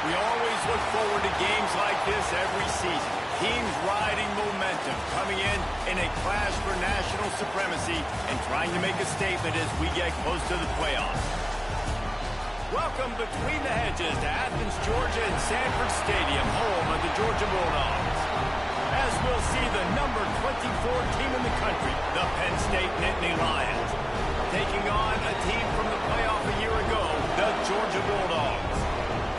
We always look forward to games like this every season. Teams riding momentum, coming in a clash for national supremacy and trying to make a statement as we get close to the playoffs. Welcome between the hedges to Athens, Georgia and Sanford Stadium, home of the Georgia Bulldogs. As we'll see the number 24 team in the country, the Penn State Nittany Lions, taking on a team from the playoff a year ago, the Georgia Bulldogs.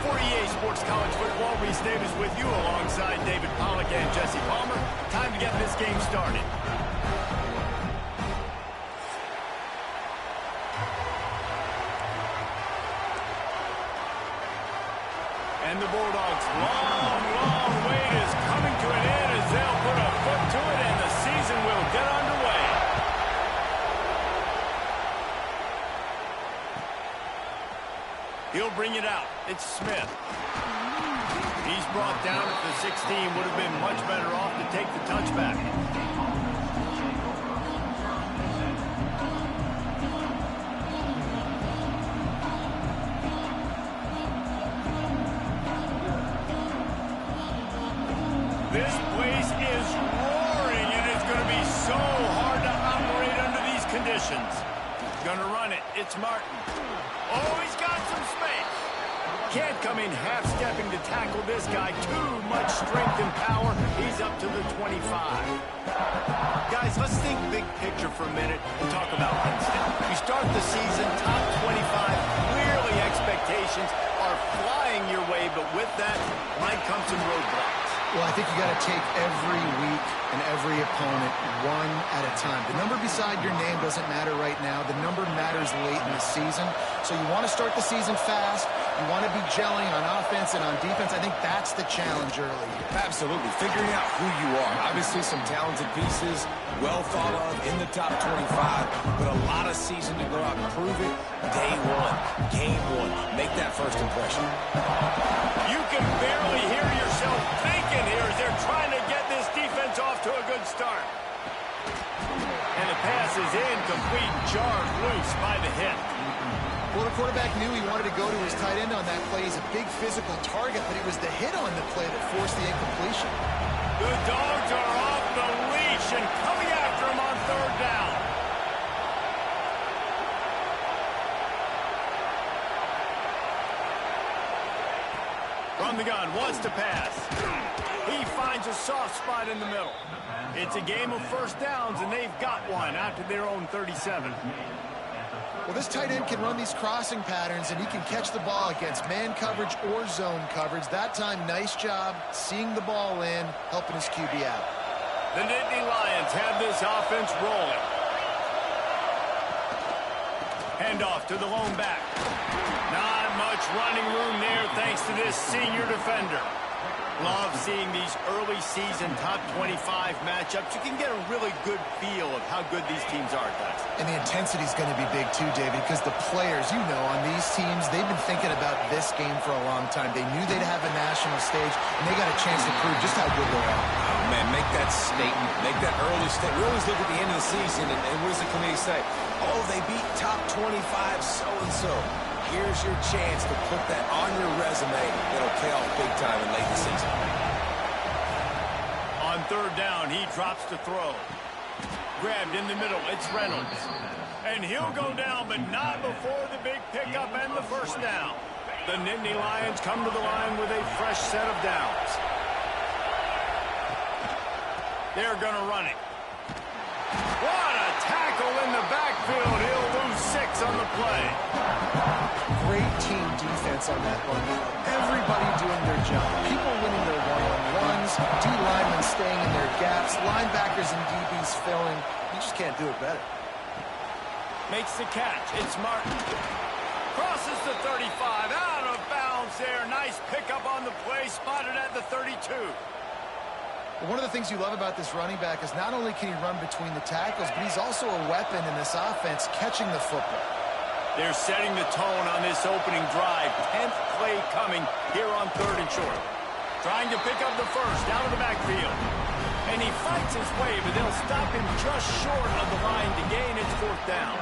For EA Sports College Football, Reese Davis with you alongside David Pollack and Jesse Palmer. Time to get this game started. And the Bulldogs' long wait is coming to an end as they'll put a foot to it and the season will get underway. He'll bring it out. It's Smith. He's brought down at the 16. Would have been much better off to take the touchback. This place is roaring, and it's going to be so hard to operate under these conditions. Going to run it. It's Martin. Oh, he's got some space. Can't come in half-stepping to tackle this guy. Too much strength and power. He's up to the 25. Guys, let's think big picture for a minute and talk about Penn State. You start the season, top 25. Clearly, expectations are flying your way, but with that might come some roadblocks. Well, I think you got to take every week and every opponent one at a time. The number beside your name doesn't matter right now. The number matters late in the season. So you want to start the season fast. You want to be gelling on offense and on defense. I think that's the challenge early. Absolutely. Figuring out who you are. Obviously some talented pieces, well thought of in the top 25, but a lot of season to go out and prove it. Day one, game one. Make that first impression. You can barely hear yourself thinking here as they're trying to get this defense off to a good start. And the pass is incomplete, jarred loose by the hit. Well, the quarterback knew he wanted to go to his tight end on that play. He's a big physical target, but it was the hit on the play that forced the incompletion. The Dogs are off the leash and coming after him on third down. From the gun, wants to pass. He finds a soft spot in the middle. It's a game of first downs, and they've got one out to their own 37. Well, this tight end can run these crossing patterns, and he can catch the ball against man coverage or zone coverage. That time, nice job seeing the ball in, helping his QB out. The Nittany Lions have this offense rolling. Handoff to the lone back. Not much running room there thanks to this senior defender. Love seeing these early season top 25 matchups. You can get a really good feel of how good these teams are, guys. And the intensity is going to be big too, David, because the players, you know, on these teams, they've been thinking about this game for a long time. They knew they'd have a national stage, and they got a chance to prove just how good they are. Oh, man, make that statement. Make that early statement. We always look at the end of the season, and what does the committee say? Oh, they beat top 25 so-and-so. Here's your chance to put that on your resume. It'll pay off big time in late in the season. On third down, he drops to throw. Grabbed in the middle, it's Reynolds. And he'll go down, but not before the big pickup and the first down. The Nittany Lions come to the line with a fresh set of downs. They're going to run it. What a tackle in the backfield. He'll lose 6 on the play. Great team defense on that one. Everybody doing their job. People winning their one-on-ones, D-linemen staying in their gaps, linebackers and DBs filling. You just can't do it better. Makes the catch. It's Martin. Crosses the 35. Out of bounds there. Nice pickup on the play. Spotted at the 32. One of the things you love about this running back is not only can he run between the tackles, but he's also a weapon in this offense, catching the football. They're setting the tone on this opening drive. 10th play coming here on third and short. Trying to pick up the first out of the backfield. And he fights his way, but they'll stop him just short of the line to gain its fourth down.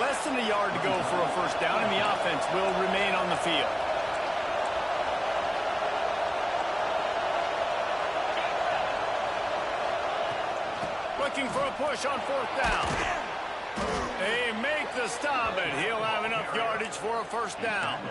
Less than a yard to go for a first down, and the offense will remain on the field. looking for a push on 4th down. They make the stop, and he'll have enough yardage for a 1st down.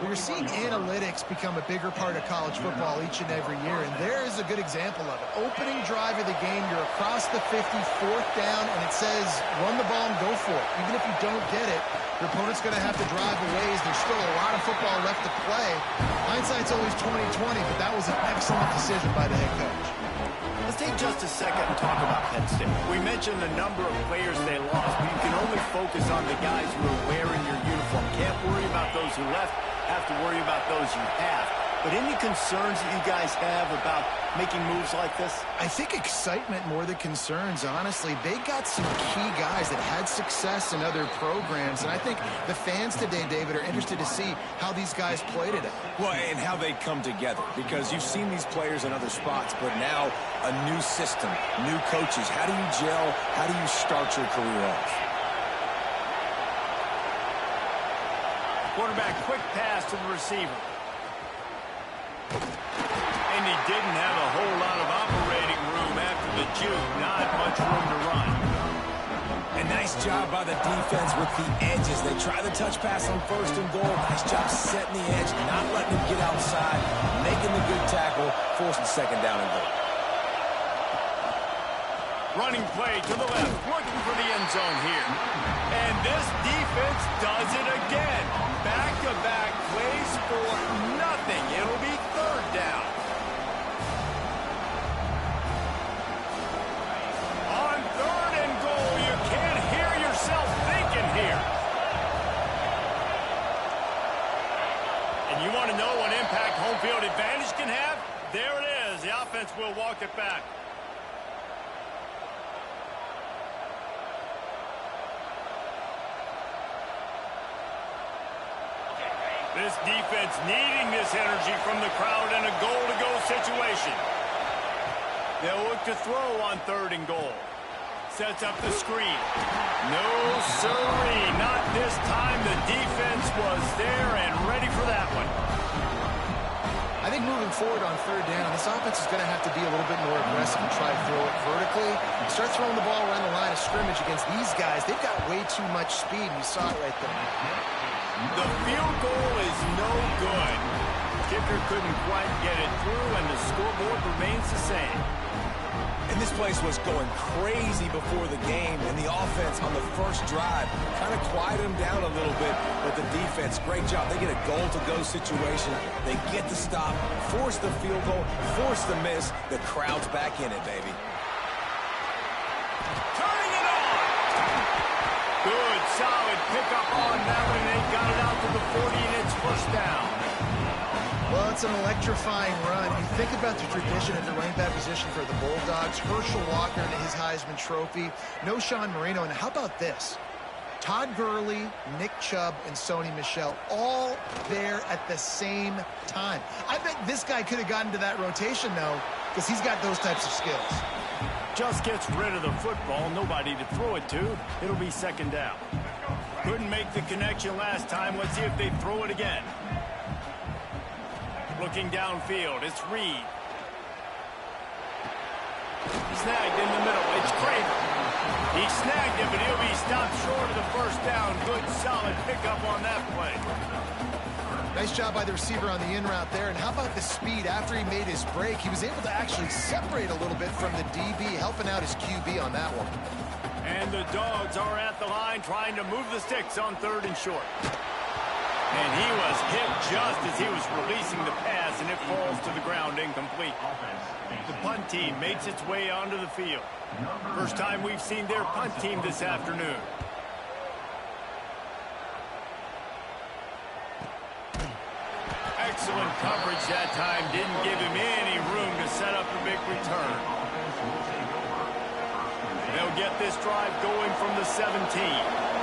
We're seeing analytics become a bigger part of college football each and every year, and there is a good example of it. Opening drive of the game, you're across the 50, 4th down, and it says run the ball and go for it. Even if you don't get it, your opponent's going to have to drive a ways. There's still a lot of football left to play. Hindsight's always 20/20, but that was an excellent decision by the head coach. Let's take just a second and talk about Penn State. We mentioned the number of players they lost, but you can only focus on the guys who are wearing your uniform. Can't worry about those who left, have to worry about those you have. But any concerns that you guys have about making moves like this? I think excitement more than concerns, honestly. They got some key guys that had success in other programs, and I think the fans today, David, are interested to see how these guys play today. Well, and how they come together, because you've seen these players in other spots, but now a new system, new coaches. How do you gel? How do you start your career off? Quarterback, quick pass to the receiver. And he didn't have a whole lot of operating room after the juke. Not much room to run. And nice job by the defense with the edges. They try the touch pass on 1st and goal. Nice job setting the edge, not letting him get outside, making the good tackle, forcing 2nd down and goal. Running play to the left, looking for the end zone here. And this defense does it again. Back-to-back plays for nothing. It'll be 3rd down. On 3rd and goal, you can't hear yourself thinking here. And you want to know what impact home field advantage can have? There it is. The offense will walk it back. This defense needing this energy from the crowd in a goal-to-go situation. They'll look to throw on 3rd and goal. Sets up the screen. No, sirree, not this time. The defense was there and ready for that one. I think moving forward on 3rd down, this offense is going to have to be a little bit more aggressive and try to throw it vertically. Start throwing the ball around the line of scrimmage against these guys. They've got way too much speed. You saw it right there. The field goal is no good. Kicker couldn't quite get it through, and the scoreboard remains the same. And this place was going crazy before the game, and the offense on the 1st drive kind of quieted them down a little bit, but the defense, great job. They get a goal-to-go situation. They get the stop, force the field goal, force the miss. The crowd's back in it, baby. Turning it on! Good, solid pickup on that one, and they got it out to the 40, and it's 1st down. Well, it's an electrifying run. You think about the tradition at the running back position for the Bulldogs. Herschel Walker and his Heisman Trophy. No Sean Marino. And how about this? Todd Gurley, Nick Chubb, and Sony Michel all there at the same time. I bet this guy could have gotten to that rotation, though, because he's got those types of skills. Just gets rid of the football. Nobody to throw it to. It'll be 2nd down. Couldn't make the connection last time. Let's see if they throw it again. Looking downfield, it's Reed. Snagged in the middle, it's Kramer. He snagged it, but he'll be stopped short of the 1st down. Good, solid pickup on that play. Nice job by the receiver on the in route there. And how about the speed? After he made his break, he was able to actually separate a little bit from the DB, helping out his QB on that one. And the Dogs are at the line trying to move the sticks on 3rd and short. And he was hit just as he was releasing the pass, and it falls to the ground incomplete. The punt team makes its way onto the field. First time we've seen their punt team this afternoon. Excellent coverage that time. Didn't give him any room to set up a big return. They'll get this drive going from the 17.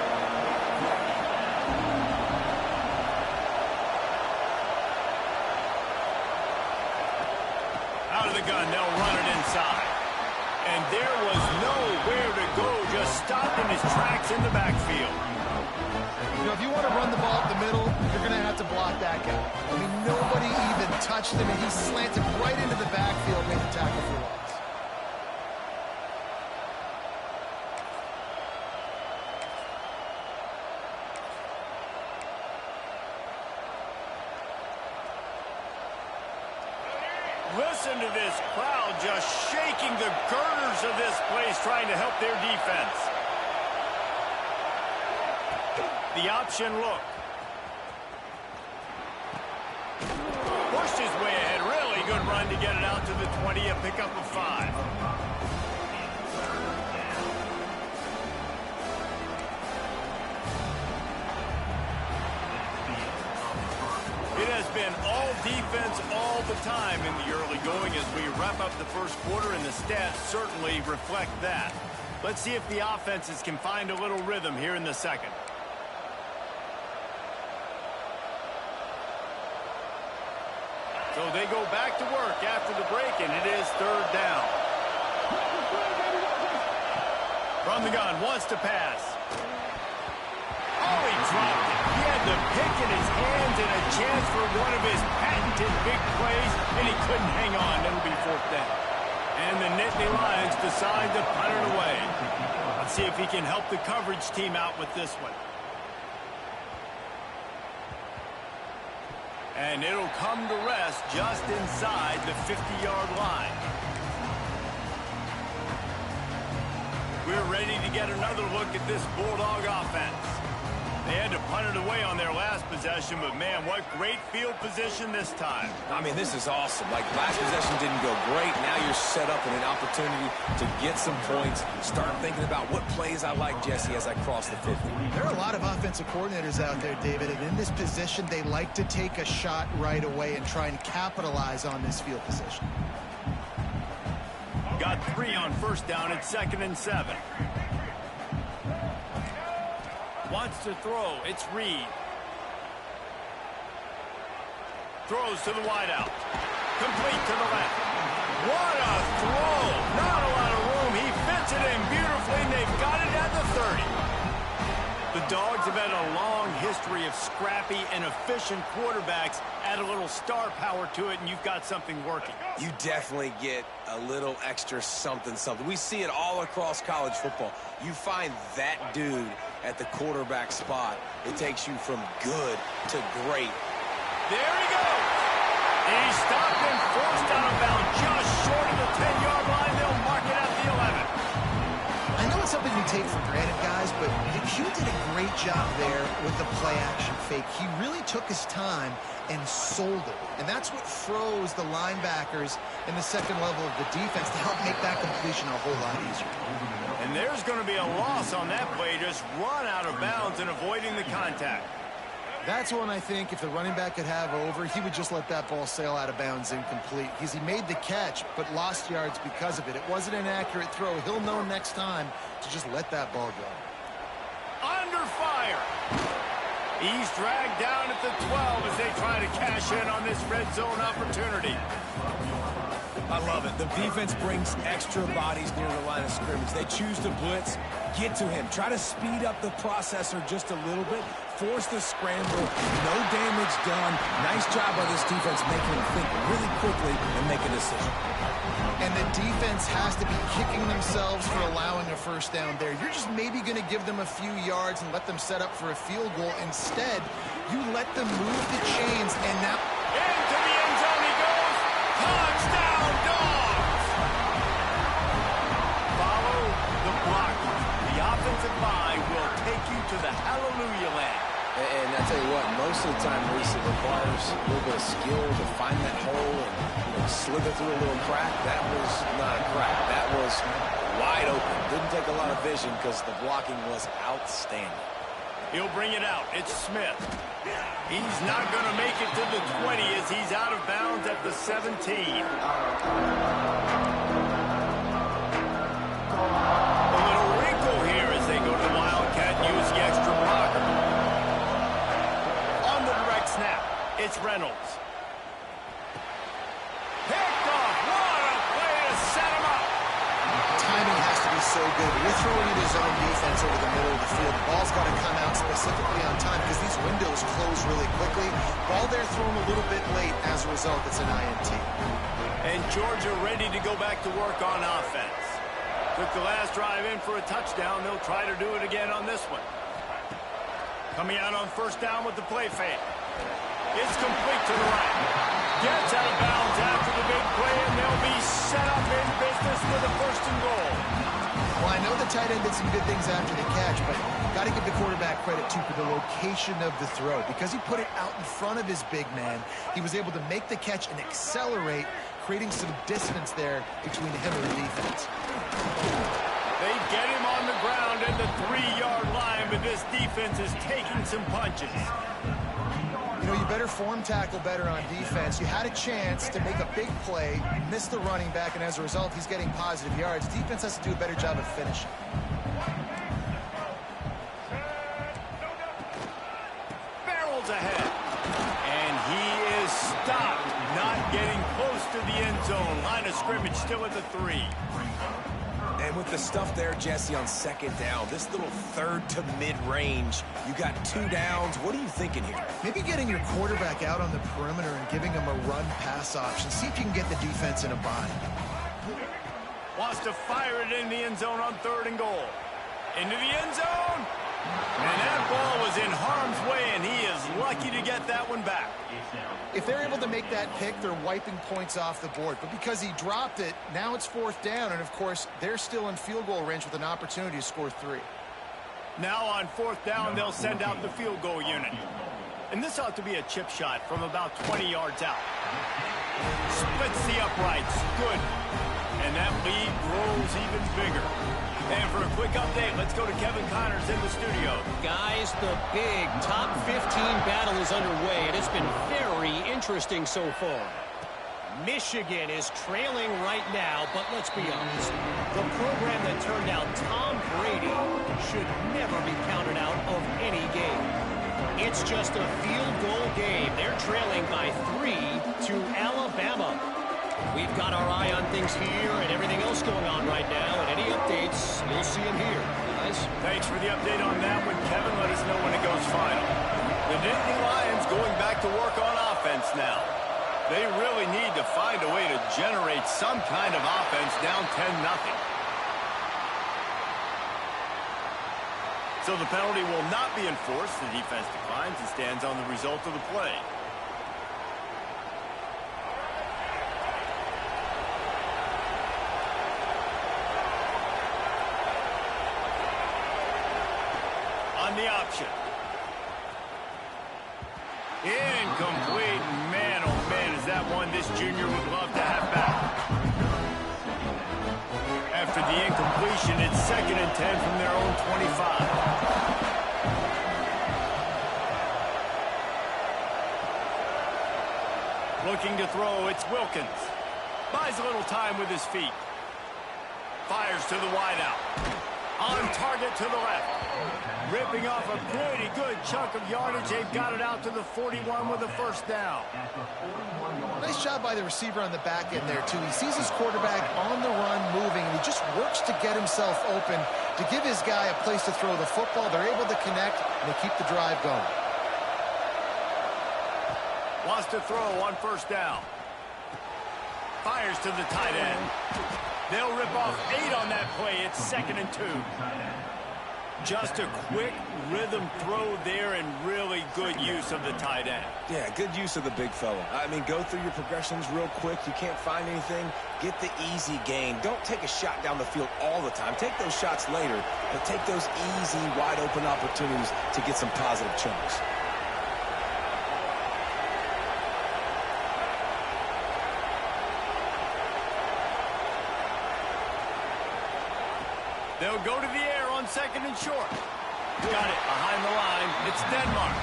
Out of the gun, they'll run it inside. And there was nowhere to go, just stopped in his tracks in the backfield. You know, if you want to run the ball up the middle, you're going to have to block that guy. I mean, nobody even touched him, and he slanted right into the backfield, made the tackle for loss. Listen to this crowd just shaking the girders of this place, trying to help their defense. The option look. Pushed his way ahead. Really good run to get it out to the 20, a pickup of 5. It has been all defense all the time in the early going as we wrap up the first quarter, and the stats certainly reflect that. Let's see if the offenses can find a little rhythm here in the second. So they go back to work after the break, and it is 3rd down. From the gun, wants to pass. Oh, he dropped it. He had the pick in his hands and a chance for one of his patented big plays, and he couldn't hang on. It'll be 4th down. And the Nittany Lions decide to punt it away. Let's see if he can help the coverage team out with this one. And it'll come to rest just inside the 50-yard line. We're ready to get another look at this Bulldog offense. They had to punt it away on their last possession, but man, what great field position this time. I mean, this is awesome. Like, last possession didn't go great. Now you're set up in an opportunity to get some points. Start thinking about what plays I like, Jesse, as I cross the 50. There are a lot of offensive coordinators out there, David, and in this position, they like to take a shot right away and try and capitalize on this field position. Got 3 on 1st down at 2nd and 7. Wants to throw. It's Reed. Throws to the wideout. Complete to the left. What a throw. Not a lot of room. He fits it in beautifully, and they've got it at the 30. The Dogs have had a long history of scrappy and efficient quarterbacks. Add a little star power to it, and you've got something working. You definitely get a little extra something. We see it all across college football. You find that dude at the quarterback spot, it takes you from good to great. There he goes. He's stopped and forced out of bounds just short of the 10-yard line. They'll mark it at the 11. I know it's something you take for granted, guys, but Hugh did a great job there with the play-action fake. He really took his time and sold it. And that's what froze the linebackers in the second level of the defense to help make that completion a whole lot easier. And there's going to be a loss on that play, just run out of bounds and avoiding the contact. That's one I think if the running back could have over, he would just let that ball sail out of bounds incomplete. Because he made the catch, but lost yards because of it. It wasn't an accurate throw. He'll know next time to just let that ball go. Under fire. He's dragged down at the 12 as they try to cash in on this red zone opportunity. I love it. The defense brings extra bodies near the line of scrimmage. They choose to blitz, get to him, try to speed up the processor just a little bit, force the scramble, no damage done. Nice job by this defense making him think really quickly and make a decision. And the defense has to be kicking themselves for allowing a first down there. You're just maybe going to give them a few yards and let them set up for a field goal. Instead, you let them move the chains, and now... Into the end zone he goes. Touchdown, Dogs! Follow the block. The offensive line will take you to the hallelujah land. And I tell you what, most of the time, Reese, it requires a little bit of skill to find that hole and slither through a little crack. That was not a crack. That was wide open. Didn't take a lot of vision because the blocking was outstanding. He'll bring it out. It's Smith. He's not going to make it to the 20 as he's out of bounds at the 17. A little wrinkle here as they go to the Wildcat and use the extra blocker. On the direct snap, it's Reynolds. Picked off. What a play to set him up. Timing has to be so good. You're throwing in his own defense over the middle of the field. The ball's got to come out specifically on time because these windows close really quickly. Ball there thrown a little bit late. As a result, it's an INT. And Georgia ready to go back to work on offense. Took the last drive in for a touchdown. They'll try to do it again on this one. Coming out on first down with the play fake. It's complete to the right. Gets out of bounds after the big play, and they'll be set up in business for the first and goal. Well, I know the tight end did some good things after the catch, but got to give the quarterback credit, too, for the location of the throw. Because he put it out in front of his big man, he was able to make the catch and accelerate, creating some distance there between him and the defense. They get him on the ground at the 3-yard line, but this defense is taking some punches. You know, you better form tackle better on defense. You had a chance to make a big play, missed the running back, and as a result, he's getting positive yards. Defense has to do a better job of finishing. Barrels ahead. And he is stopped, not getting close to the end zone. Line of scrimmage still at the 3. And with the stuff there, Jesse, on second down, this little third to mid-range, you got 2 downs. What are you thinking here? Maybe getting your quarterback out on the perimeter and giving him a run-pass option. See if you can get the defense in a bind. Wants to fire it in the end zone on 3rd and goal. Into the end zone. And that ball was in harm's way, and he is lucky to get that one back. If they're able to make that pick, they're wiping points off the board. But because he dropped it, now it's 4th down. And, of course, they're still in field goal range with an opportunity to score 3. Now on 4th down, they'll send out the field goal unit. And this ought to be a chip shot from about 20 yards out. Splits the uprights. Good. And that lead grows even bigger. And for a quick update, let's go to Kevin Connors in the studio. Guys, the big top 15 battle is underway, and it's been very interesting so far. Michigan is trailing right now, but let's be honest. The program that turned out Tom Brady should never be counted out of any game. It's just a field goal game. They're trailing by 3 to Alabama. We've got our eye on things here and everything else going on right now, and any updates, you'll see them here, guys. Thanks for the update on that one, Kevin. Let us know when it goes final. The Nittany Lions going back to work on offense now. They really need to find a way to generate some kind of offense down 10-0. So the penalty will not be enforced. The defense declines and stands on the result of the play. On the option. Incomplete. Man, oh man, is that one this junior would love to have back. After the incompletion, it's 2nd and 10 from their own 25. Looking to throw, it's Wilkins. Buys a little time with his feet. Fires to the wideout. On target to the left. Ripping off a pretty good chunk of yardage. They've got it out to the 41 with a 1st down. Nice job by the receiver on the back end there, too. He sees his quarterback on the run moving, and he just works to get himself open to give his guy a place to throw the football. They're able to connect, and they keep the drive going. Wants to throw on 1st down. Fires to the tight end. They'll rip off 8 on that play. It's 2nd and 2. Just a quick rhythm throw there and really good use of the tight end. Yeah, good use of the big fella. I mean, go through your progressions real quick. You can't find anything. Get the easy gain. Don't take a shot down the field all the time. Take those shots later, but take those easy, wide-open opportunities to get some positive chunks. They'll go to the air on 2nd and short. Got it behind the line. It's Denmark.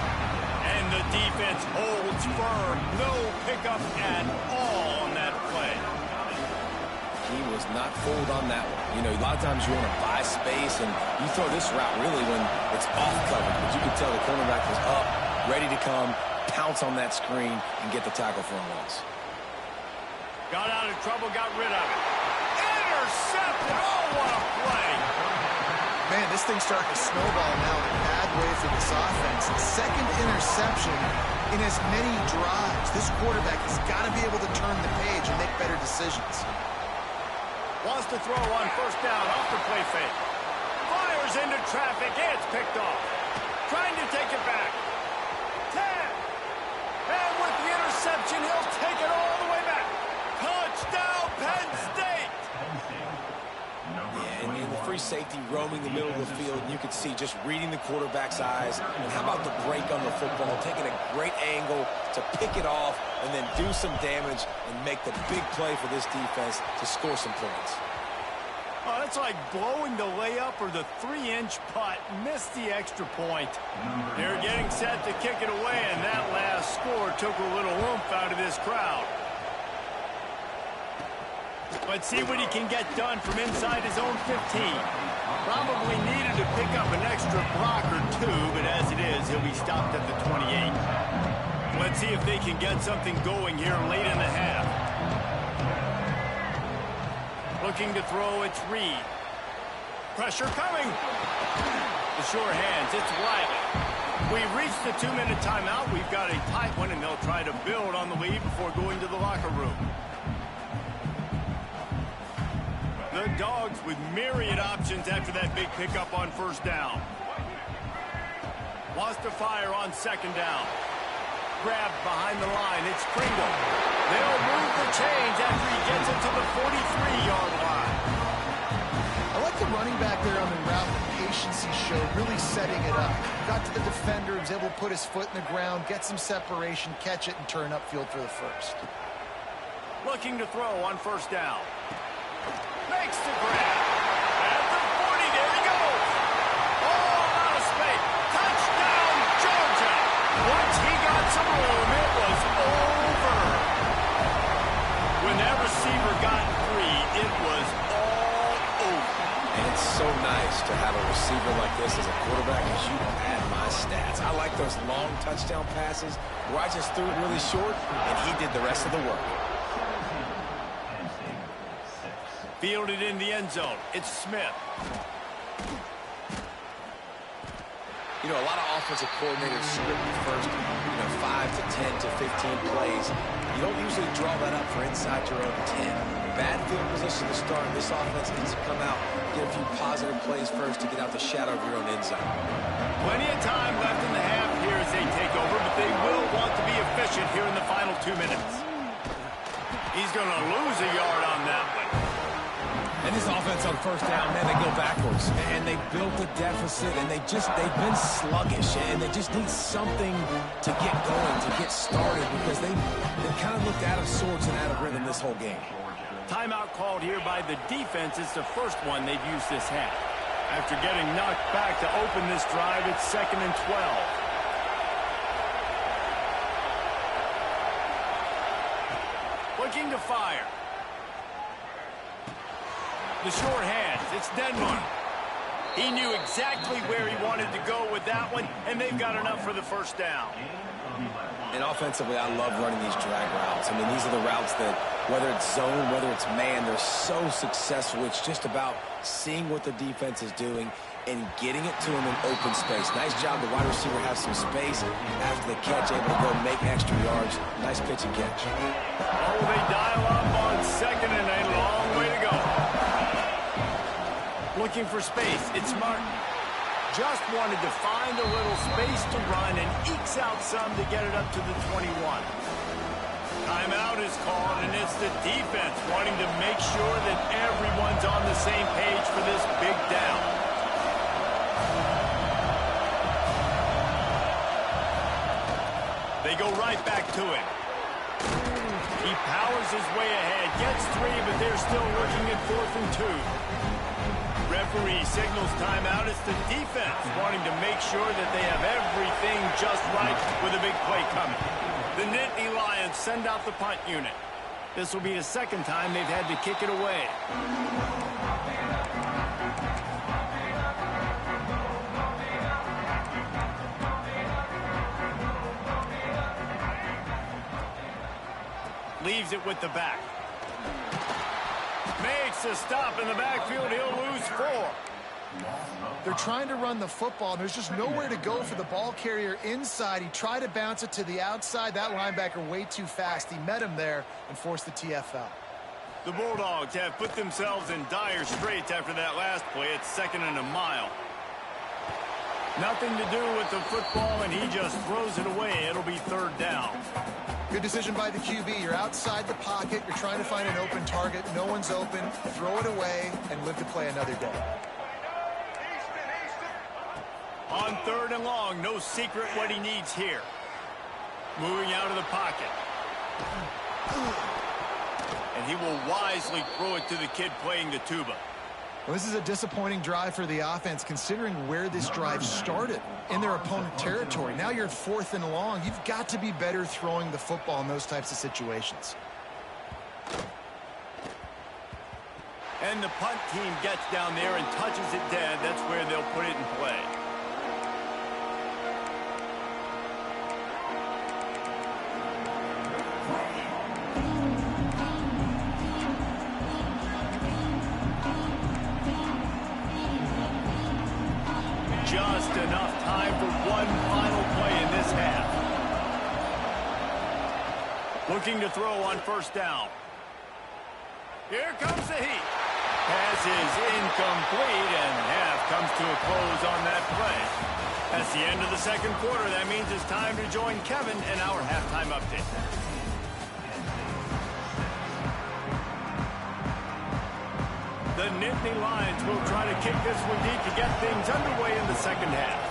And the defense holds firm. No pickup at all on that play. He was not fooled on that one. You know, a lot of times you want to buy space, and you throw this route really when it's off coverage. But you can tell the cornerback was up, ready to come, pounce on that screen, and get the tackle for a loss. Got out of trouble, got rid of it. Intercepted. Oh, what a play. Man, this thing's starting to snowball now in a bad way for this offense. 2nd interception in as many drives. This quarterback has got to be able to turn the page and make better decisions. Wants to throw on 1st down off the play fake. Fires into traffic. It's picked off. Trying to take it back. 10. And with the interception, he'll take it all the way back. Touchdown. safety roaming the middle of the field, and you can see just reading the quarterback's eyes. And how about the break on the football, taking a great angle to pick it off and then do some damage and make the big play for this defense to score some points. Oh, that's like blowing the layup or the 3-inch putt. Missed the extra point. They're getting set to kick it away, and that last score took a little oomph out of this crowd. Let's see what he can get done from inside his own 15. Probably needed to pick up an extra block or two, but as it is, he'll be stopped at the 28. Let's see if they can get something going here late in the half. Looking to throw, it's Reed. Pressure coming. The sure hands, it's Riley. We've reached the 2-minute timeout. We've got a tight one, and they'll try to build on the lead before going to the locker room. The Dogs with myriad options after that big pickup on first down. Wants to fire on second down. Grabbed behind the line. It's Pringle. They'll move the chains after he gets it to the 43-yard line. I like the running back there on the route. The patience he showed, really setting it up. Got to the defender, was able to put his foot in the ground, get some separation, catch it, and turn upfield for the first. Looking to throw on first down. Makes the grab. At the 40, there he goes. All out of space. Touchdown, Georgia. Once he got some room, it was over. When that receiver got free, it was all over. And it's so nice to have a receiver like this as a quarterback, as you don't have my stats. I like those long touchdown passes where I just threw it really short, and he did the rest of the work. Fielded in the end zone. It's Smith. You know, a lot of offensive coordinators script the first, 5 to 10 to 15 plays. You don't usually draw that up for inside your own 10. Bad field position to start. This offense needs to come out, get a few positive plays first to get out the shadow of your own end zone. Plenty of time left in the half here as they take over, but they will want to be efficient here in the final 2 minutes. He's going to lose a yard on that one. And this offense on first down, man, they go backwards. And they built a deficit, and they've been sluggish, and they just need something to get going, to get started, because they kind of looked out of sorts and out of rhythm this whole game. Timeout called here by the defense. It's the first one they've used this half. After getting knocked back to open this drive, it's 2nd and 12. Looking to fire. The short hands, it's Denmark. He knew exactly where he wanted to go with that one, and they've got enough for the first down. And offensively, I love running these drag routes. I mean, these are the routes that, whether it's zone, whether it's man, they're so successful. It's just about seeing what the defense is doing and getting it to him in open space. Nice job. The wide receiver has some space after the catch, able to go make extra yards. Nice pitch and catch. Oh, they dial up on second and a long way to go. Looking for space, it's Martin. Just wanted to find a little space to run and ekes out some to get it up to the 21. Timeout is called, and it's the defense wanting to make sure that everyone's on the same page for this big down. They go right back to it. He powers his way ahead, gets 3, but they're still looking at 4th and 2. Referee signals timeout. It's the defense wanting to make sure that they have everything just right with a big play coming. The Nittany Lions send out the punt unit. This will be the second time they've had to kick it away. Leaves it with the back. Makes a stop in the backfield. He'll lose 4. They're trying to run the football, and there's just nowhere to go for the ball carrier inside. He tried to bounce it to the outside. That linebacker way too fast. He met him there and forced the TFL. The Bulldogs have put themselves in dire straits after that last play. It's 2nd and a mile. Nothing to do with the football, and he just throws it away. It'll be 3rd down. Good decision by the QB. You're outside the pocket. You're trying to find an open target. No one's open. Throw it away and live to play another day. On 3rd and long, no secret what he needs here. Moving out of the pocket. And he will wisely throw it to the kid playing the tuba. Well, this is a disappointing drive for the offense, considering where this drive started, in their opponent territory. Now you're at 4th and long. You've got to be better throwing the football in those types of situations. And the punt team gets down there and touches it dead. That's where they'll put it in play. Just enough time for one final play in this half. Looking to throw on 1st down. Here comes the heat. Pass is incomplete, and half comes to a close on that play. That's the end of the 2nd quarter. That means it's time to join Kevin in our halftime update. The Nittany Lions will try to kick this one deep to get things underway in the 2nd half.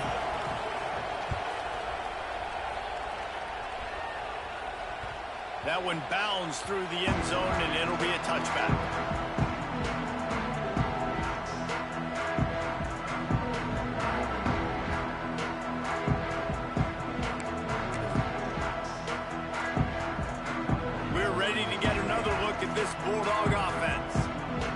That one bounds through the end zone, and it'll be a touchback. We're ready to get another look at this Bulldog offense.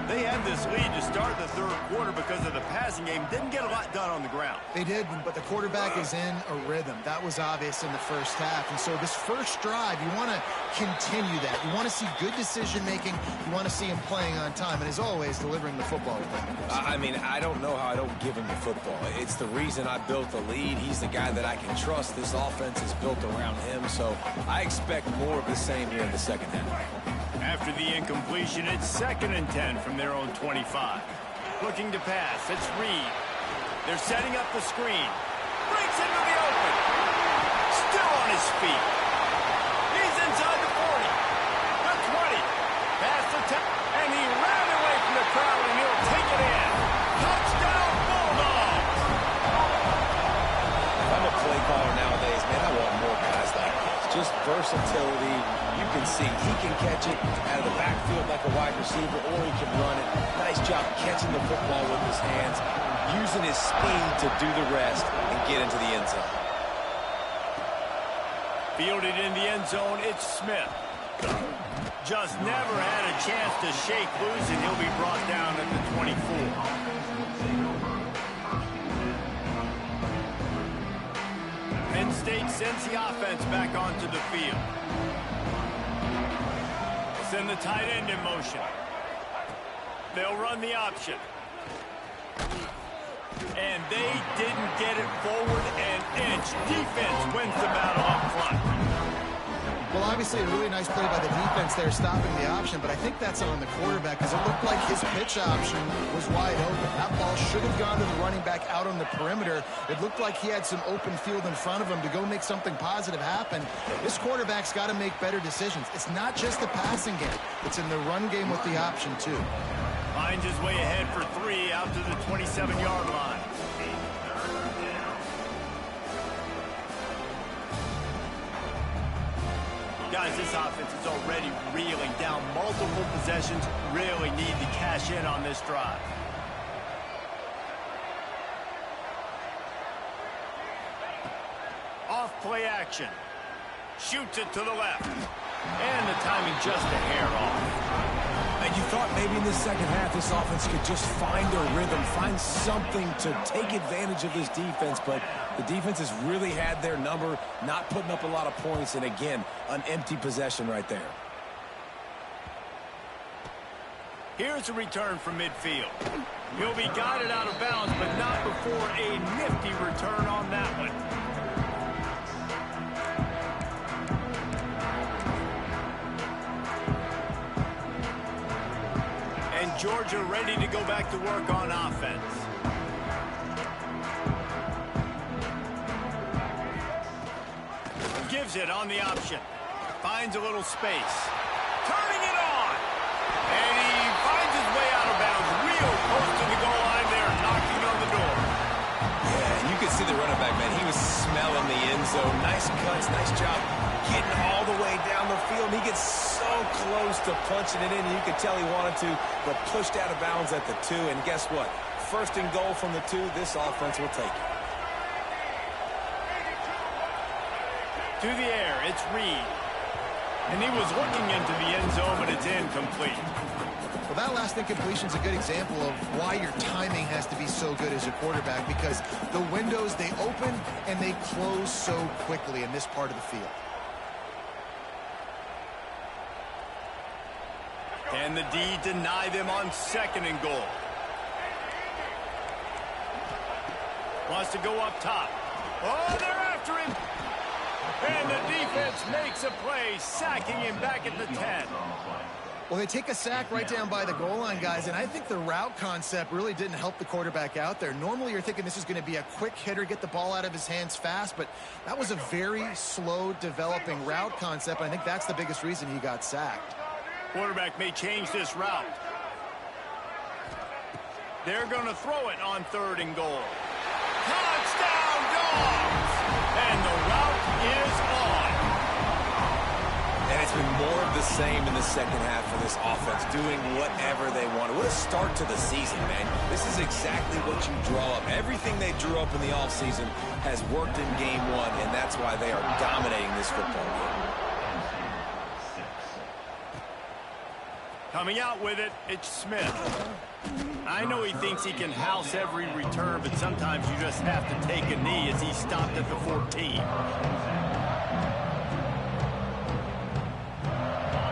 They had this lead to start the 3rd quarter because of the passing game. Didn't get a lot done on the ground. They did, but the quarterback is in a rhythm. That was obvious in the 1st half. And so this first drive, you want to continue that. You want to see good decision-making. You want to see him playing on time. And as always, delivering the football with him. I mean, I don't know how I don't give him the football. It's the reason I built the lead. He's the guy that I can trust. This offense is built around him. So I expect more of the same here in the 2nd half. After the incompletion, it's 2nd and 10 from their own 25. Looking to pass. It's Reed. They're setting up the screen. Breaks into the open. Still on his feet. He's inside the 40. The 20. Past the 10. And he ran away from the crowd, and he'll take it in. Touchdown, Bulldogs! If I'm a play caller nowadays, man, I want more guys like this. Just versatility. You can see he can catch it out of the backfield like a wide receiver, or he can run it. Nice job catching the football with his hands, using his speed to do the rest and get into the end zone. Fielded in the end zone, it's Smith. Just never had a chance to shake loose, and he'll be brought down at the 24. Penn State sends the offense back onto the field. Send the tight end in motion. They'll run the option. And they didn't get it forward an inch. Defense wins the battle up front. Well, obviously a really nice play by the defense there, stopping the option, but I think that's on the quarterback because it looked like his pitch option was wide open. That ball should have gone to the running back out on the perimeter. It looked like he had some open field in front of him to go make something positive happen. This quarterback's got to make better decisions. It's not just the passing game. It's in the run game with the option, too. Finds his way ahead for 3 out to the 27-yard line. Guys, this offense is already reeling down multiple possessions. Really need to cash in on this drive. Off play action. Shoots it to the left. And the timing just a hair off. And you thought maybe in the 2nd half this offense could just find their rhythm, find something to take advantage of this defense, but the defense has really had their number, not putting up a lot of points, and again, an empty possession right there. Here's a return from midfield. He'll be guided out of bounds, but not before a nifty return on that one. And Georgia ready to go back to work on offense. Gives it on the option. Finds a little space. Turning it on. And he finds his way out of bounds. Real close to the goal line there, knocking on the door. Yeah, and you can see the running back, man. He was smelling the end zone. Nice cuts, nice job getting all the way down the field. He gets so close to punching it in. You could tell he wanted to, but pushed out of bounds at the 2. And guess what? First and goal from the 2. This offense will take it. To the air, it's Reed. And he was looking into the end zone, but it's incomplete. Well, that last incompletion is a good example of why your timing has to be so good as a quarterback, because the windows, they open and they close so quickly in this part of the field. And the D deny them on second and goal. Wants to go up top. Oh, they're after him. And the defense makes a play, sacking him back at the 10. Well, they take a sack right down by the goal line, guys, and I think the route concept really didn't help the quarterback out there. Normally, you're thinking this is going to be a quick hitter, get the ball out of his hands fast, but that was a very slow developing route concept. I think that's the biggest reason he got sacked. Quarterback may change this route. They're going to throw it on third and goal. Touchdown, Dogs! And the route is on. And it's been more of the same in the second half for this offense, doing whatever they wanted. What a start to the season, man. This is exactly what you draw up. Everything they drew up in the offseason has worked in game 1, and that's why they are dominating this football game. Coming out with it, it's Smith. I know he thinks he can house every return, but sometimes you just have to take a knee as he stopped at the 14.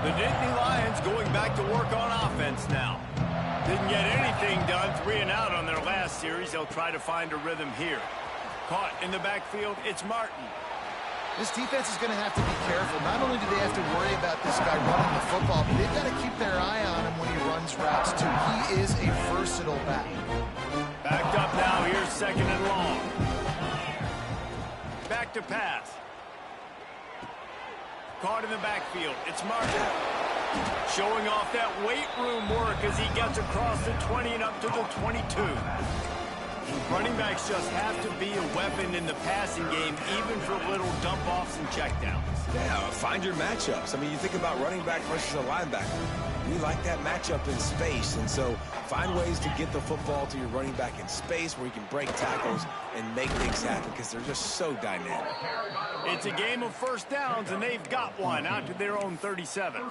The Nittany Lions going back to work on offense now. Didn't get anything done, 3 and out on their last series. They'll try to find a rhythm here. Caught in the backfield, it's Martin. This defense is going to have to be careful. Not only do they have to worry about this guy running the football, but they've got to keep their eye on him when he runs routes, too. He is a versatile back. Backed up now. Here's second and long. Back to pass. Caught in the backfield. It's Martin. Showing off that weight room work as he gets across the 20 and up to the 22. Running backs just have to be a weapon in the passing game, even for little dump-offs and checkdowns. Yeah, find your matchups. I mean, you think about running back versus a linebacker. We like that matchup in space, and so find ways to get the football to your running back in space where you can break tackles and make things happen because they're just so dynamic. It's a game of first downs, and they've got one out to their own 37.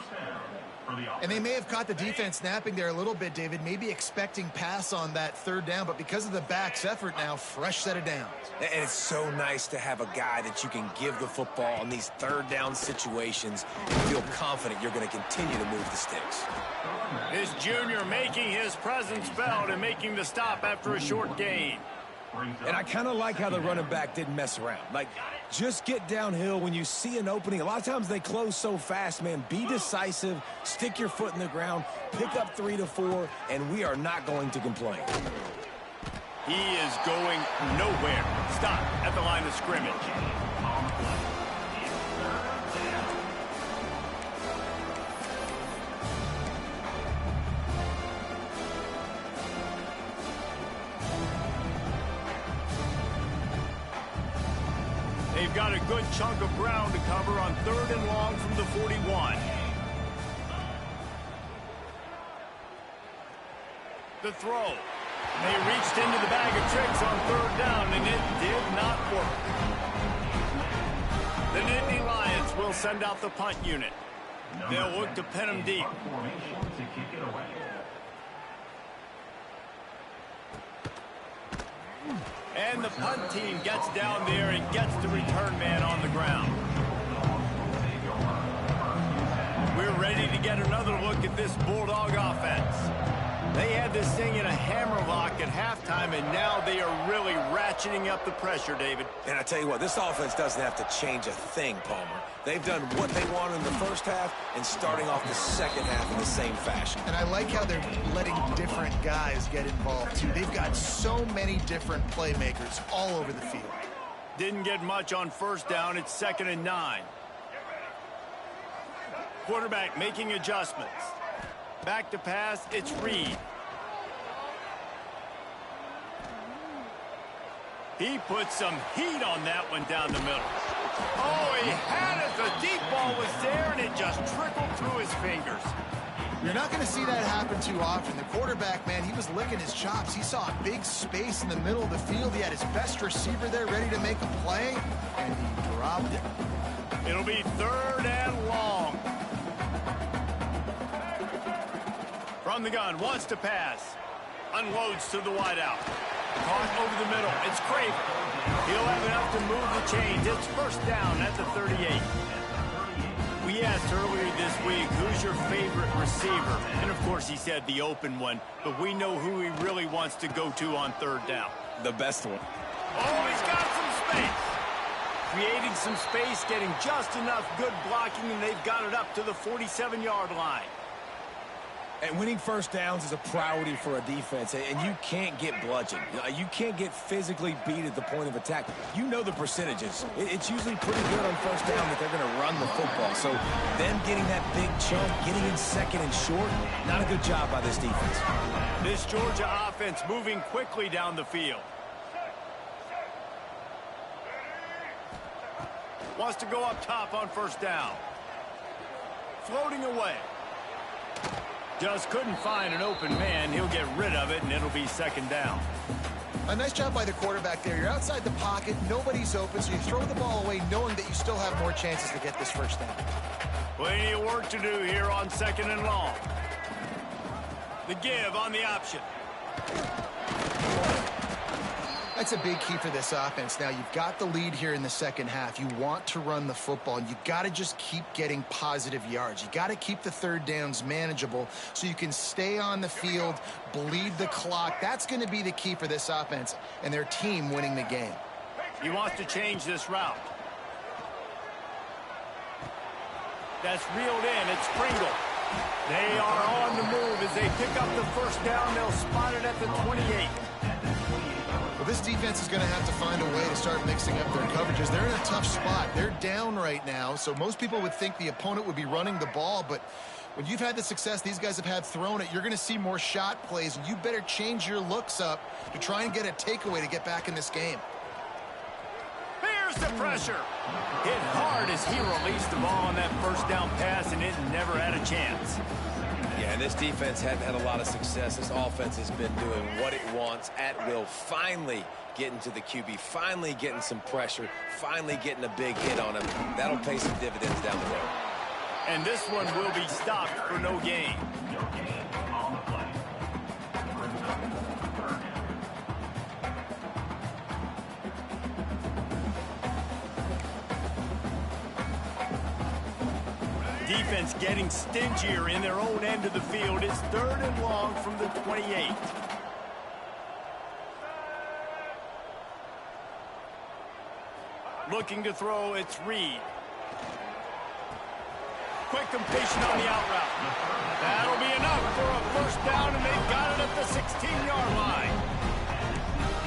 And they may have caught the defense snapping there a little bit, David, maybe expecting pass on that third down, but because of the back's effort now, fresh set of downs. And it's so nice to have a guy that you can give the football in these third down situations and feel confident you're going to continue to move the sticks. This junior making his presence felt and making the stop after a short gain. And I kind of like how the running back didn't mess around. Like, just get downhill when you see an opening. A lot of times they close so fast, man. Be decisive, stick your foot in the ground, pick up 3 to 4, and we are not going to complain. He is going nowhere. Stop at the line of scrimmage. They've got a good chunk of ground to cover on third and long from the 41. The throw. They reached into the bag of tricks on third down, and it did not work. The Nittany Lions will send out the punt unit. They'll look to pin them deep. And the punt team gets down there and gets the return man on the ground. We're ready to get another look at this Bulldog offense. They had this thing in a hammerlock at halftime, and now they are really ratcheting up the pressure, David. And I tell you what, this offense doesn't have to change a thing, Palmer. They've done what they wanted in the first half and starting off the second half in the same fashion. And I like how they're letting different guys get involved, too. They've got so many different playmakers all over the field. Didn't get much on first down. It's 2nd and 9. Quarterback making adjustments. Back to pass, it's Reed. He put some heat on that one down the middle. Oh, he had it. The deep ball was there, and it just trickled through his fingers. You're not going to see that happen too often. The quarterback, man, he was licking his chops. He saw a big space in the middle of the field. He had his best receiver there ready to make a play, and he dropped it. It'll be 3rd and long. From the gun, wants to pass. Unloads to the wideout. Caught over the middle. It's Craven. He'll have enough to move the chains. It's 1st down at the 38. We asked earlier this week, who's your favorite receiver? And, of course, he said the open one. But we know who he really wants to go to on 3rd down. The best one. Oh, he's got some space. Creating some space, getting just enough good blocking, and they've got it up to the 47-yard line. And winning 1st downs is a priority for a defense, and you can't get bludgeoned. You can't get physically beat at the point of attack. You know the percentages. It's usually pretty good on 1st down that they're going to run the football. So them getting that big chunk, getting in 2nd and short, not a good job by this defense. This Georgia offense moving quickly down the field. Wants to go up top on 1st down. Floating away. Just couldn't find an open man. He'll get rid of it, and it'll be 2nd down. A nice job by the quarterback there. You're outside the pocket. Nobody's open, so you throw the ball away knowing that you still have more chances to get this 1st down. Plenty of work to do here on 2nd and long. The give on the option. That's a big key for this offense. Now, you've got the lead here in the 2nd half. You want to run the football, and you've got to just keep getting positive yards. You got to keep the 3rd downs manageable so you can stay on the field, bleed the clock. That's going to be the key for this offense and their team winning the game. He wants to change this route. That's reeled in. It's Pringle. They are on the move as they pick up the 1st down. They'll spot it at the 28. Well, this defense is going to have to find a way to start mixing up their coverages. They're in a tough spot. They're down right now, so most people would think the opponent would be running the ball, but when you've had the success these guys have had throwing it, you're going to see more shot plays, and you better change your looks up to try and get a takeaway to get back in this game. Here's the pressure. Hit hard as he released the ball on that 1st down pass, and it never had a chance. Yeah, and this defense hadn't had a lot of success. This offense has been doing what it wants at will. Finally getting to the QB, finally getting some pressure, finally getting a big hit on him. That'll pay some dividends down the road. And this one will be stopped for no gain. Defense getting stingier in their own end of the field. It's 3rd and long from the 28. Looking to throw, it's Reed. Quick completion on the out route. That'll be enough for a 1st down, and they've got it at the 16-yard line.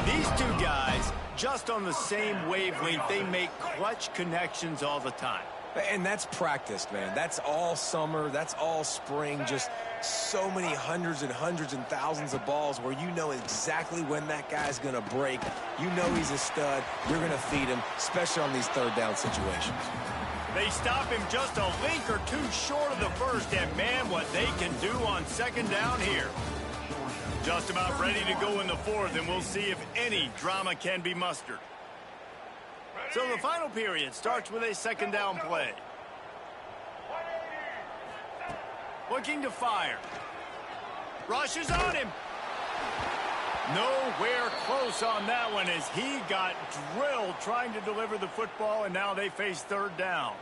These two guys, just on the same wavelength, they make clutch connections all the time. And that's practiced, man. That's all summer. That's all spring. Just so many hundreds and thousands of balls where you know exactly when that guy's going to break. You know he's a stud. You're going to feed him, especially on these 3rd down situations. They stop him just a link or two short of the 1st, and man, what they can do on 2nd down here. Just about ready to go in the 4th, and we'll see if any drama can be mustered. So the final period starts with a 2nd down play. Looking to fire. Rushes on him. Nowhere close on that one as he got drilled trying to deliver the football, and now they face 3rd down.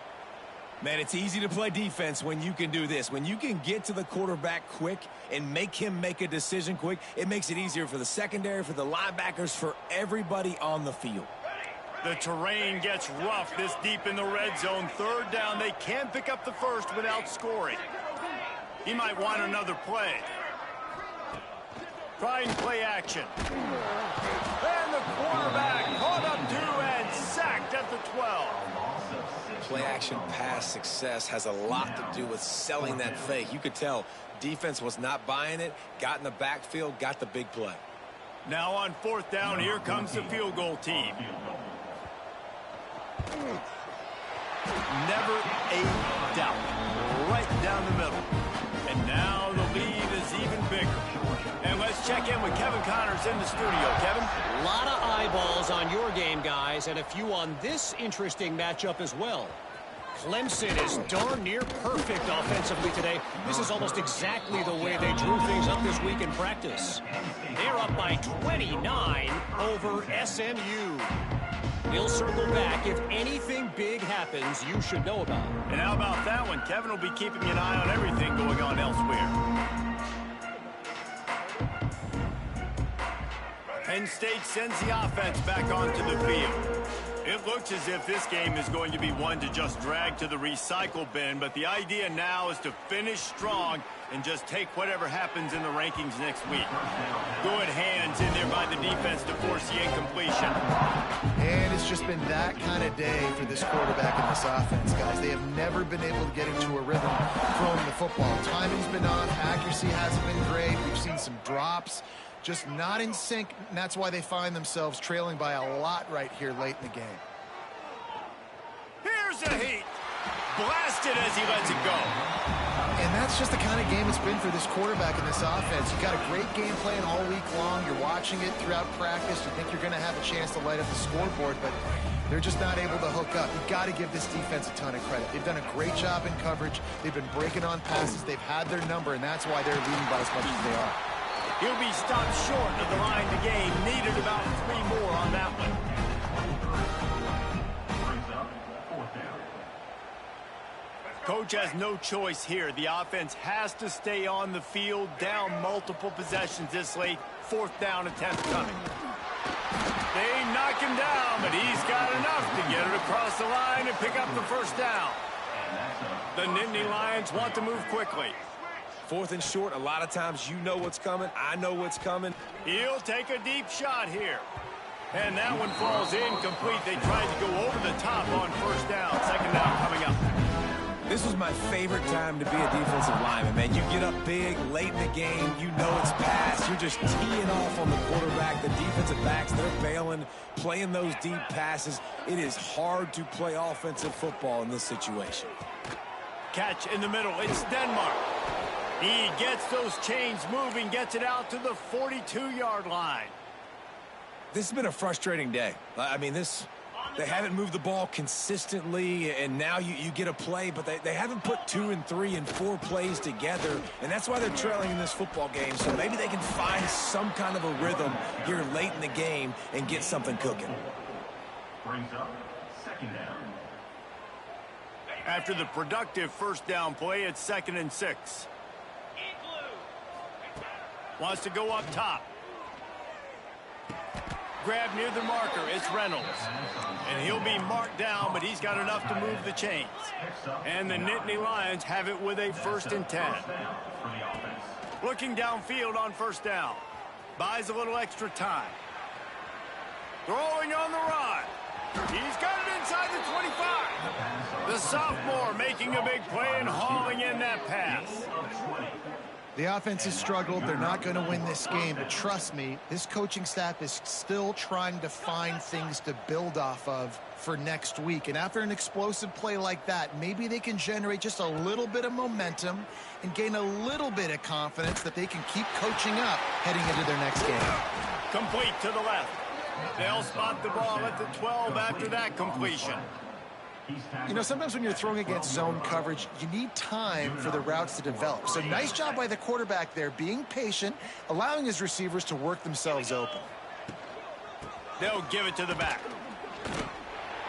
Man, it's easy to play defense when you can do this. When you can get to the quarterback quick and make him make a decision quick, it makes it easier for the secondary, for the linebackers, for everybody on the field. The terrain gets rough this deep in the red zone. 3rd down, they can pick up the 1st without scoring. He might want another play. Trying play action. And the quarterback caught up to and sacked at the 12. Play action pass success has a lot to do with selling that fake. You could tell defense was not buying it, got in the backfield, got the big play. Now on 4th down, here comes the field goal team. Never a doubt. Right down the middle. And now the lead is even bigger. And let's check in with Kevin Connors in the studio. Kevin? A lot of eyeballs on your game, guys, and a few on this interesting matchup as well. Clemson is darn near perfect offensively today. This is almost exactly the way they drew things up this week in practice. They're up by 29 over SMU. We'll circle back. If anything big happens, you should know about it. And how about that one? Kevin will be keeping an eye on everything going on elsewhere. Penn State sends the offense back onto the field. It looks as if this game is going to be one to just drag to the recycle bin, but the idea now is to finish strong and just take whatever happens in the rankings next week. Good hands in there by the defense to force the incompletion. And it's just been that kind of day for this quarterback and this offense, guys. They have never been able to get into a rhythm throwing the football. Timing's been off. Accuracy hasn't been great. We've seen some drops. Just not in sync, and that's why they find themselves trailing by a lot right here late in the game. Here's a heat. Blasted as he lets it go. And that's just the kind of game it's been for this quarterback and this offense. You've got a great game plan all week long. You're watching it throughout practice. You think you're going to have a chance to light up the scoreboard, but they're just not able to hook up. You've got to give this defense a ton of credit. They've done a great job in coverage. They've been breaking on passes. They've had their number, and that's why they're leading by as much as they are. He'll be stopped short of the line to gain. Needed about 3 more on that one. Coach has no choice here. The offense has to stay on the field, down multiple possessions this late. 4th down attempt coming. They knock him down, but he's got enough to get it across the line and pick up the 1st down. The Nittany Lions want to move quickly. 4th and short, a lot of times you know what's coming. I know what's coming. He'll take a deep shot here. And that one falls incomplete. They tried to go over the top on 1st down. 2nd down coming up. This was my favorite time to be a defensive lineman, man. You get up big, late in the game. You know it's past. You're just teeing off on the quarterback. The defensive backs, they're bailing, playing those deep passes. It is hard to play offensive football in this situation. Catch in the middle. It's Denmark. He gets those chains moving, gets it out to the 42-yard line. This has been a frustrating day. I mean, they haven't moved the ball consistently, and now you get a play, but they haven't put 2 and 3 and 4 plays together, and that's why they're trailing in this football game. So maybe they can find some kind of a rhythm here late in the game and get something cooking. Brings up 2nd down. After the productive 1st down play, it's 2nd and 6. Wants to go up top. Grab near the marker. It's Reynolds. And he'll be marked down, but he's got enough to move the chains. And the Nittany Lions have it with a 1st and 10. Looking downfield on 1st down. Buys a little extra time. Throwing on the run. He's got it inside the 25. The sophomore making a big play and hauling in that pass. The offense has struggled. They're not going to win this game, but trust me, this coaching staff is still trying to find things to build off of for next week. And after an explosive play like that, maybe they can generate just a little bit of momentum and gain a little bit of confidence that they can keep coaching up heading into their next game. Complete to the left. They'll spot the ball at the 12 after that completion. You know, sometimes when you're throwing against zone coverage, you need time for the routes to develop. So nice job by the quarterback there, being patient, allowing his receivers to work themselves open. They'll give it to the back.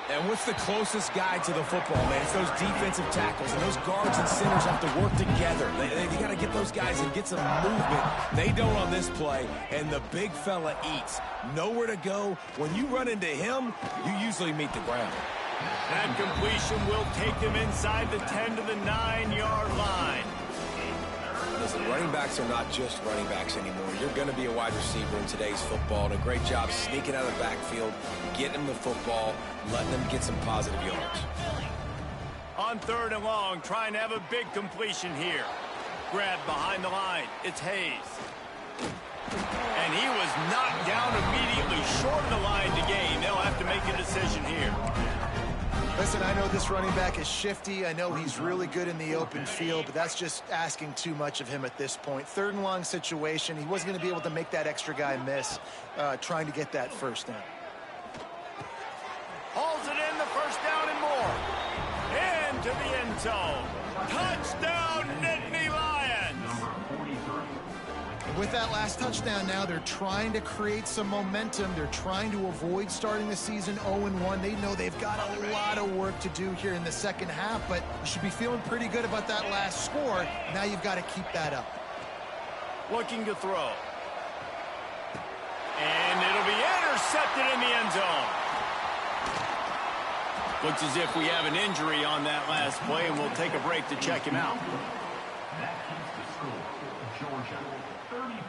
And what's the closest guy to the football, man? It's those defensive tackles, and those guards and centers have to work together. They got to get those guys and get some movement. They don't on this play, and the big fella eats. Nowhere to go. When you run into him, you usually meet the ground. That completion will take them inside the 10 to the 9-yard line. Listen, running backs are not just running backs anymore. You're going to be a wide receiver in today's football, and a great job sneaking out of the backfield, getting them the football, letting them get some positive yards. On 3rd and long, trying to have a big completion here. Grab behind the line. It's Hayes. And he was knocked down immediately short of the line to gain. They'll have to make a decision here. Listen, I know this running back is shifty. I know he's really good in the open field, but that's just asking too much of him at this point. 3rd and long situation. He wasn't going to be able to make that extra guy miss trying to get that first down. Hauls it in, the first down and more. Into the end zone. Touchdown, Nittany Lions. And with that last touchdown now, they're trying to create some momentum. They're trying to avoid starting the season 0-1. They know they've got a lot of work to do here in the second half, but you should be feeling pretty good about that last score. Now you've got to keep that up. Looking to throw. And it'll be intercepted in the end zone. Looks as if we have an injury on that last play, and we'll take a break to check him out.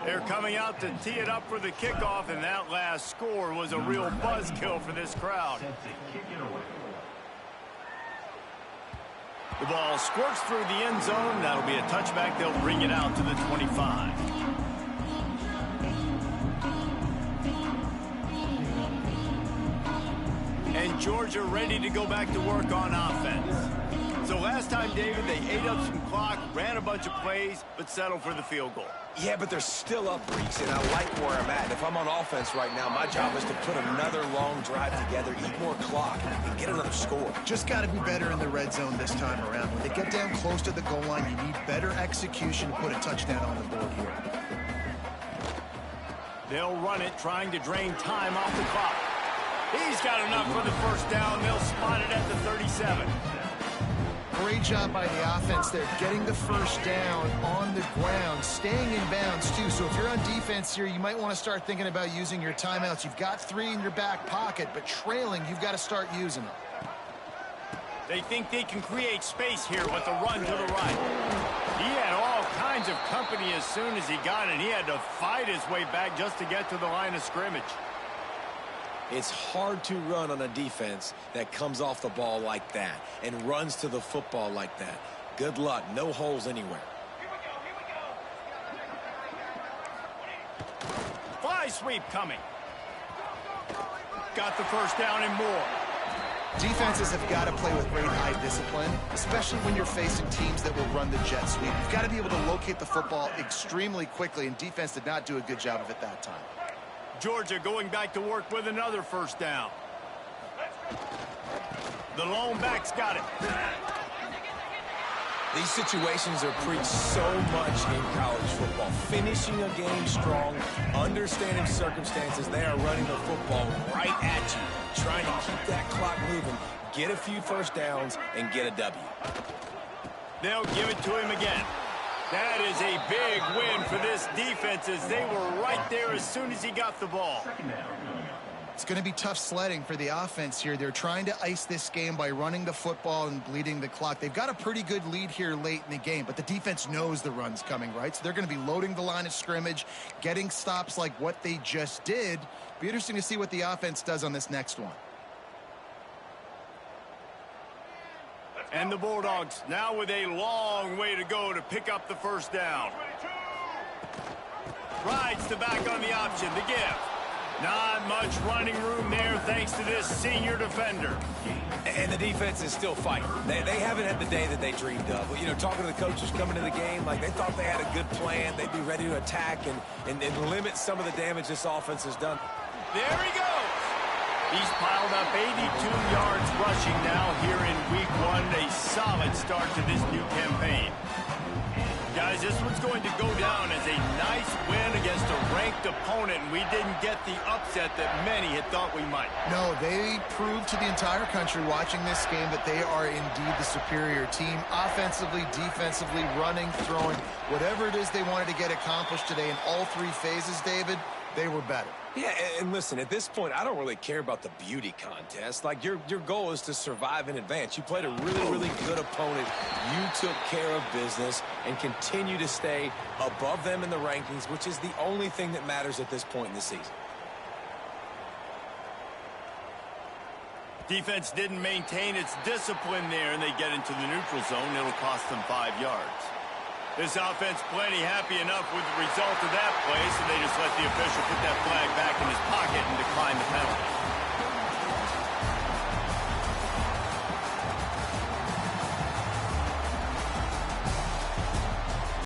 They're coming out to tee it up for the kickoff, and that last score was a real buzzkill for this crowd. The ball squirts through the end zone. That'll be a touchback. They'll bring it out to the 25. And Georgia ready to go back to work on offense. So last time, David, they ate up some clock, ran a bunch of plays, but settled for the field goal. Yeah, but they're still up, Reese, and I like where I'm at. If I'm on offense right now, my job is to put another long drive together, eat more clock, and get another score. Just got to be better in the red zone this time around. When they get down close to the goal line, you need better execution to put a touchdown on the board here. They'll run it, trying to drain time off the clock. He's got enough for the first down. They'll spot it at the 37. Great job by the offense there, getting the first down on the ground, staying in bounds too. So if you're on defense here, you might want to start thinking about using your timeouts. You've got 3 in your back pocket, but trailing, you've got to start using them. They think they can create space here with the run to the right. He had all kinds of company as soon as he got it. He had to fight his way back just to get to the line of scrimmage. It's hard to run on a defense that comes off the ball like that and runs to the football like that. Good luck. No holes anywhere. Fly sweep coming. Got the first down and more. Defenses have got to play with great eye discipline, especially when you're facing teams that will run the jet sweep. You've got to be able to locate the football extremely quickly, and defense did not do a good job of it that time. Georgia going back to work with another first down. The lone back's got it. These situations are preached so much in college football. Finishing a game strong, understanding circumstances. They are running the football right at you, trying to keep that clock moving, get a few first downs, and get a W. They'll give it to him again. That is a big win for this defense as they were right there as soon as he got the ball. It's going to be tough sledding for the offense here. They're trying to ice this game by running the football and bleeding the clock. They've got a pretty good lead here late in the game, but the defense knows the run's coming, right? So they're going to be loading the line of scrimmage, getting stops like what they just did. Be interesting to see what the offense does on this next one. And the Bulldogs now with a long way to go to pick up the first down. Rides the back on the option, the give. Not much running room there thanks to this senior defender. And the defense is still fighting. They haven't had the day that they dreamed of. You know, talking to the coaches coming to the game, like they thought they had a good plan. They'd be ready to attack and limit some of the damage this offense has done. There he goes. He's piled up 82 yards rushing now here in week 1. A solid start to this new campaign. Guys, this one's going to go down as a nice win against a ranked opponent, and we didn't get the upset that many had thought we might. No, they proved to the entire country watching this game that they are indeed the superior team. Offensively, defensively, running, throwing, whatever it is they wanted to get accomplished today in all 3 phases, David, they were better. Yeah, and listen, at this point, I don't really care about the beauty contest. Like, your goal is to survive and advance. You played a really, really good opponent. You took care of business and continue to stay above them in the rankings, which is the only thing that matters at this point in the season. Defense didn't maintain its discipline there, and they get into the neutral zone. It'll cost them 5 yards. This offense plenty happy enough with the result of that play, so they just let the official put that flag back in his pocket and decline the penalty.